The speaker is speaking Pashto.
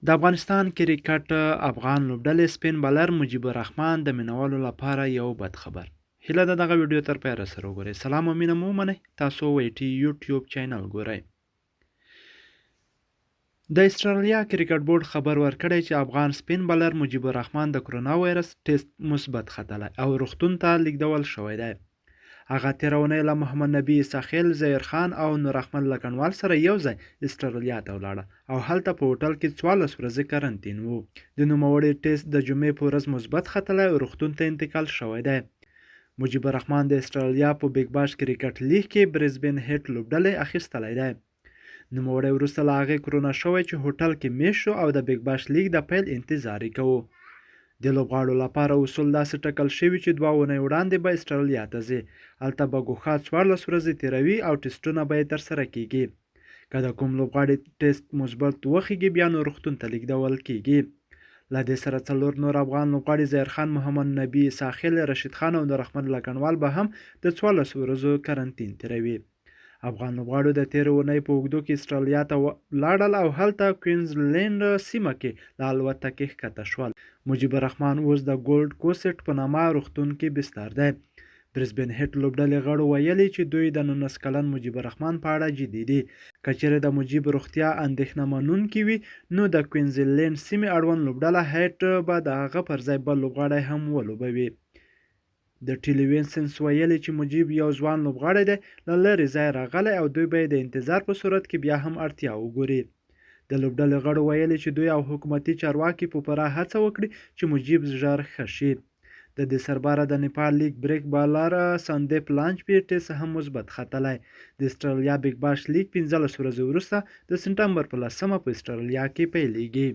د افغانستان کرکټ افغان لوبډلې سپین بالر مجيب الرحمن د مینوالو لپاره یو بد خبر. هیله ده دغه ویډیو تر پایه سره وګورئ. سلام او مینه مو ومنئ. تاسو وایټي یوټیوب چینل ګورئ. د استرالیا کرکټ بورډ خبر ورکړی چې افغان سپین بالر مجيب الرحمن د کرونا وایرس ټیسټ مثبت ختلی او روغتون ته لیږدول شوی دی. هغه تېره اونۍ له محمد نبي ساخیل، ظهیر خان او نور احمد لکنوال سره یو ځای استرالیا ته ولاړه او هلته په هوټل کې 14 ورځې کرنټین وو. د نوموړي ټیسټ د جمعې په ورځ مثبت ختلی او روغتون ته انتقال شوی دی. مجيب الرحمن د استرالیا په بیګ باش کرکټ لیګ کې برزبن هیټ لوبډلې اخیستلی دی. نوموړی وروسته له هغې کرونا شوی چې هوټل کې میشت شو او د بیګ باش لیګ د پیل انتظار یې کوو. د لوبغاړو لپاره اصول داسې ټاکل شوي چې 2 اونۍ وړاندې به استرالیا ته ځي. هلته به ګوښه 14 ورځې تېروي او ټسټونه به یې ترسره کیږي. که د کوم لوبغاړي ټیسټ مثبت وخیږي بیا نو روغتون ته لیږدول کیږي. له دې سره 4 نور افغان لوبغاړي ظهیر خان، محمد نبي ساخیل، رشید خان او نور احمد لکنوال به هم د 14 ورځو کرنټین تېروي. افغان لوبغاړو د تېرې اونۍ په اوږدو کې استرالیا ته لاړل او هلته کوینزلینډ سیمه کې له الوتکې ښکته شول. مجيب الرحمن اوس د ګولډ کوسټ په نامه روغتون کې بستر دی. برزبن هیټ لوبډلې غړو ویلي چې دوی د 19 کلن مجيب الرحمن په اړه جدي دي. که چیرې د مجيب روغتیا اندېښنه منونکې وي نو د کوینزلینډ سیمې اړوند لوبډله هیټ به د هغه پر ځای بل لوبغاړی هم ولوبوي. د ټیلیویزنس ویلي چې مجيب یو ځوان لوبغاړی دی، له لرې ځایه راغلی او دوی به یې د انتظار په صورت کې بیا هم اړتیا وګوري. د لوبډلې غړو ویلي چې دوی او حکومتي چارواکي په پوره هڅه وکړي چې مجيب ژر ښه شي. د دې سرباره د نیپال لیګ بریک بالر سندیپ لانچپي ټیسټ هم مثبت ختلی. د استرالیا بیګ باش لیګ 15 ورځې وروسته د سپټمبر په 10 په استرالیا کې پیلیږي.